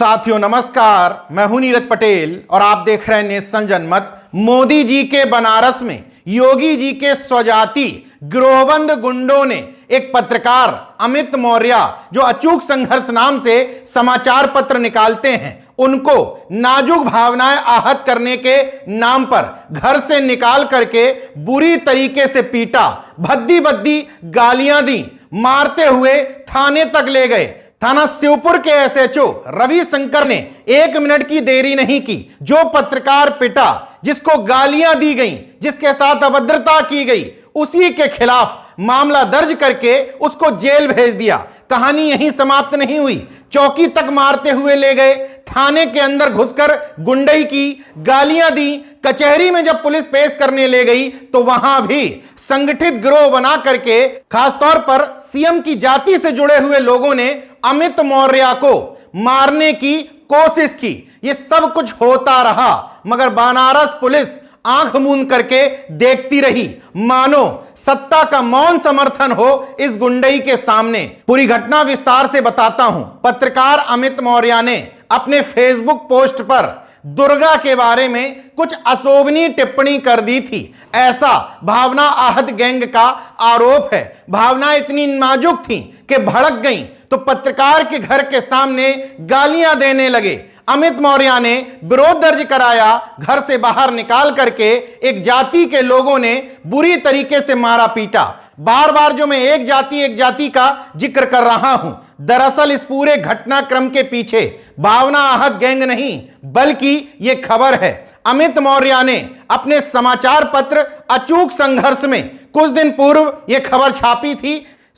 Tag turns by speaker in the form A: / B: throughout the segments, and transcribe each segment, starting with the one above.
A: साथियों नमस्कार, मैं हूं नीरज पटेल और आप देख रहे हैं नेशन जनमत। मोदी जी के बनारस में योगी जी के स्वजाति गिरोहबंद गुंडों ने एक पत्रकार अमित मौर्य जो अचूक संघर्ष नाम से समाचार पत्र निकालते हैं, उनको नाजुक भावनाएं आहत करने के नाम पर घर से निकाल करके बुरी तरीके से पीटा, भद्दी भद्दी गालियां दी, मारते हुए थाने तक ले गए। थाना शिवपुर के एसएचओ रवि शंकर ने 1 मिनट की देरी नहीं की। जो पत्रकार पिटा, जिसको गालियां दी गई, जिसके साथ अभद्रता की गई, उसी के खिलाफ मामला दर्ज करके उसको जेल भेज दिया। कहानी यहीं समाप्त नहीं हुई, चौकी तक मारते हुए ले गए, थाने के अंदर घुसकर गुंडई की, गालियां दी। कचहरी में जब पुलिस पेश करने ले गई तो वहां भी संगठित गिरोह बना करके खासतौर पर सीएम की जाति से जुड़े हुए लोगों ने अमित मौर्य को मारने की कोशिश की। यह सब कुछ होता रहा, मगर बनारस पुलिस आंख मूंद करके देखती रही, मानो सत्ता का मौन समर्थन हो इस गुंडई के सामने। पूरी घटना विस्तार से बताता हूं। पत्रकार अमित मौर्य ने अपने फेसबुक पोस्ट पर दुर्गा के बारे में कुछ अशोभनीय टिप्पणी कर दी थी, ऐसा भावना आहत गैंग का आरोप है। भावना इतनी नाजुक थी कि भड़क गई तो पत्रकार के घर के सामने गालियां देने लगे। अमित मौर्य ने विरोध दर्ज कराया, घर से बाहर निकाल करके एक जाति के लोगों ने बुरी तरीके से मारा पीटा। बार बार जो मैं एक जाति का जिक्र कर रहा हूं, दरअसल इस पूरे घटनाक्रम के पीछे भावना आहत गैंग नहीं बल्कि यह खबर है। अमित मौर्य ने अपने समाचार पत्र अचूक संघर्ष में कुछ दिन पूर्व यह खबर छापी थी।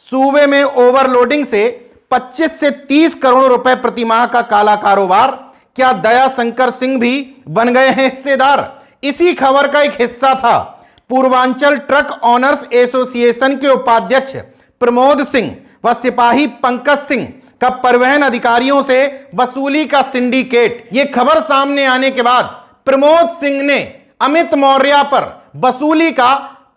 A: सूबे में ओवरलोडिंग से 25 से 30 करोड़ रुपए प्रतिमाह का काला कारोबार, क्या दया शंकर सिंह भी बन गए हैं हिस्सेदार? इसी खबर का एक हिस्सा था पूर्वांचल ट्रक ऑनर्स एसोसिएशन के उपाध्यक्ष प्रमोद सिंह व सिपाही पंकज सिंह का परिवहन अधिकारियों से वसूली का सिंडिकेट। यह खबर सामने आने के बाद प्रमोद सिंह ने अमित मौर्य पर वसूली का,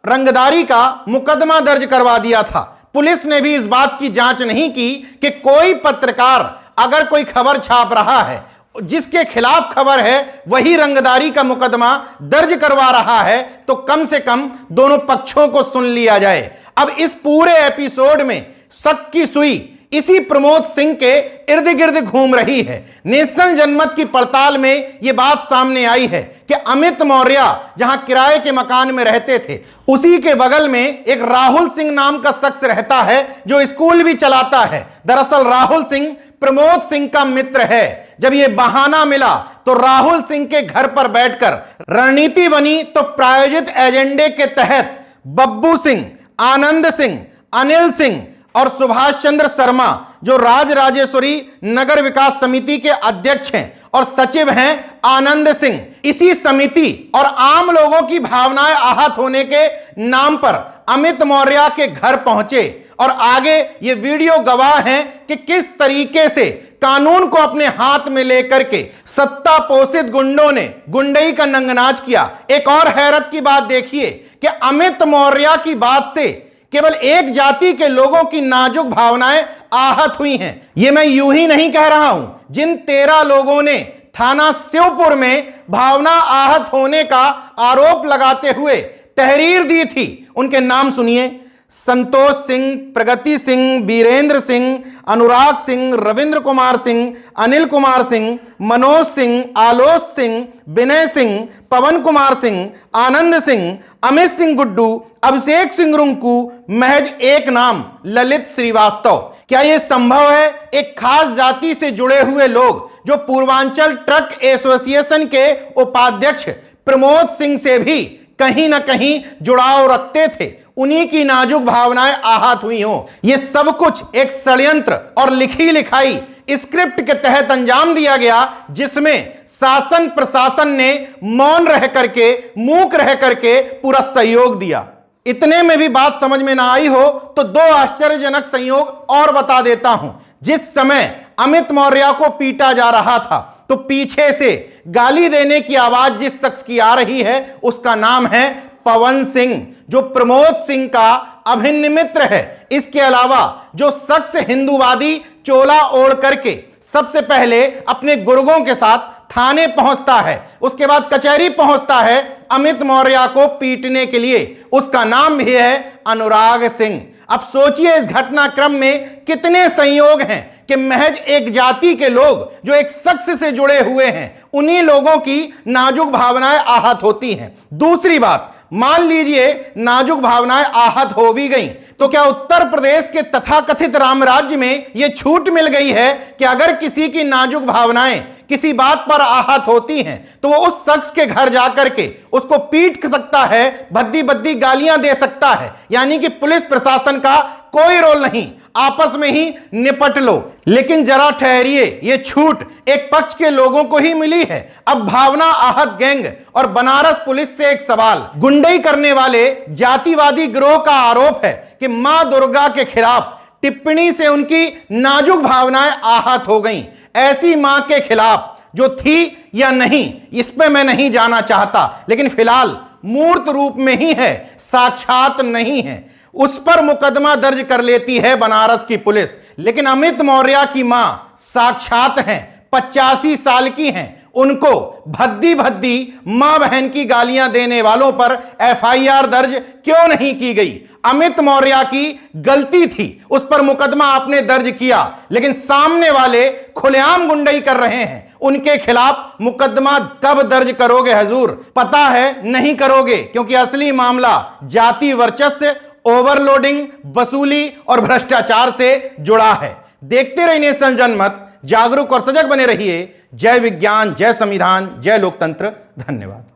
A: रंगदारी का मुकदमा दर्ज करवा दिया था। पुलिस ने भी इस बात की जांच नहीं की कि कोई पत्रकार अगर कोई खबर छाप रहा है, जिसके खिलाफ खबर है वही रंगदारी का मुकदमा दर्ज करवा रहा है, तो कम से कम दोनों पक्षों को सुन लिया जाए। अब इस पूरे एपिसोड में शक की सुई इसी प्रमोद सिंह के इर्द गिर्द घूम रही है। नेशन जनमत की पड़ताल में यह बात सामने आई है कि अमित मौर्य जहां किराए के मकान में रहते थे, उसी के बगल में एक राहुल सिंह नाम का शख्स रहता है जो स्कूल भी चलाता है। दरअसल राहुल सिंह प्रमोद सिंह का मित्र है। जब यह बहाना मिला तो राहुल सिंह के घर पर बैठकर रणनीति बनी, तो प्रायोजित एजेंडे के तहत बब्बू सिंह, आनंद सिंह, अनिल सिंह और सुभाष चंद्र शर्मा, जो राजराजेश्वरी नगर विकास समिति के अध्यक्ष हैं और सचिव हैं आनंद सिंह, इसी समिति और आम लोगों की भावनाएं आहत होने के नाम पर अमित मौर्य के घर पहुंचे। और आगे ये वीडियो गवाह हैं कि किस तरीके से कानून को अपने हाथ में लेकर के सत्ता पोषित गुंडों ने गुंडई का नंगनाच किया। एक और हैरत की बात देखिए कि अमित मौर्य की बात से केवल एक जाति के लोगों की नाजुक भावनाएं आहत हुई हैं। यह मैं यूं ही नहीं कह रहा हूं। जिन 13 लोगों ने थाना शिवपुर में भावना आहत होने का आरोप लगाते हुए तहरीर दी थी, उनके नाम सुनिए। संतोष सिंह, प्रगति सिंह, वीरेंद्र सिंह, अनुराग सिंह, रविंद्र कुमार सिंह, अनिल कुमार सिंह, मनोज सिंह, आलोक सिंह, विनय सिंह, पवन कुमार सिंह, आनंद सिंह, अमित सिंह गुड्डू, अभिषेक सिंह रुंकू, महज एक नाम ललित श्रीवास्तव। क्या यह संभव है? एक खास जाति से जुड़े हुए लोग जो पूर्वांचल ट्रक एसोसिएशन के उपाध्यक्ष प्रमोद सिंह से भी कहीं ना कहीं जुड़ाव रखते थे, उन्हीं की नाजुक भावनाएं आहत हुई हो। यह सब कुछ एक षड्यंत्र और लिखी लिखाई स्क्रिप्ट के तहत अंजाम दिया गया, जिसमें शासन प्रशासन ने मौन रह करके, मूक रह करके पूरा सहयोग दिया। इतने में भी बात समझ में ना आई हो तो 2 आश्चर्यजनक संयोग और बता देता हूं। जिस समय अमित मौर्य को पीटा जा रहा था तो पीछे से गाली देने की आवाज जिस शख्स की आ रही है, उसका नाम है पवन सिंह, जो प्रमोद सिंह का अभिन्न मित्र है। इसके अलावा जो शख्स हिंदूवादी चोला ओढ़ करके सबसे पहले अपने गुर्गों के साथ थाने पहुंचता है, उसके बाद कचहरी पहुंचता है अमित मौर्य को पीटने के लिए। उसका नाम भी है अनुराग सिंह। अब सोचिए इस घटनाक्रम में कितने संयोग हैं कि महज एक जाति के लोग जो एक शख्स से जुड़े हुए हैं, उन्हीं लोगों की नाजुक भावनाएं आहत होती हैं। दूसरी बात, मान लीजिए नाजुक भावनाएं आहत हो भी गई, तो क्या उत्तर प्रदेश के तथाकथित राम राज्य में यह छूट मिल गई है कि अगर किसी की नाजुक भावनाएं किसी बात पर आहत होती हैं तो वो उस शख्स के घर जाकर के उसको पीट सकता है, भद्दी भद्दी गालियां दे सकता है, यानी कि पुलिस प्रशासन का कोई रोल नहीं, आपस में ही निपट लो। लेकिन जरा ठहरिए, यह छूट एक पक्ष के लोगों को ही मिली है। अब भावना आहत गैंग और बनारस पुलिस से एक सवाल, गुंडई करने वाले जातिवादी गिरोह का आरोप है कि मां दुर्गा के खिलाफ टिप्पणी से उनकी नाजुक भावनाएं आहत हो गईं। ऐसी मां के खिलाफ जो थी या नहीं, इस पे मैं नहीं जाना चाहता, लेकिन फिलहाल मूर्त रूप में ही है, साक्षात नहीं है, उस पर मुकदमा दर्ज कर लेती है बनारस की पुलिस। लेकिन अमित मौर्य की मां साक्षात हैं, 85 साल की हैं, उनको भद्दी भद्दी मां बहन की गालियां देने वालों पर एफआईआर दर्ज क्यों नहीं की गई? अमित मौर्य की गलती थी, उस पर मुकदमा आपने दर्ज किया, लेकिन सामने वाले खुलेआम गुंडई कर रहे हैं, उनके खिलाफ मुकदमा कब दर्ज करोगे हजूर? पता है नहीं करोगे, क्योंकि असली मामला जाति वर्चस्व, ओवरलोडिंग, वसूली और भ्रष्टाचार से जुड़ा है। देखते रहिए नेशन जनमत, जागरूक और सजग बने रहिए। जय विज्ञान, जय संविधान, जय लोकतंत्र। धन्यवाद।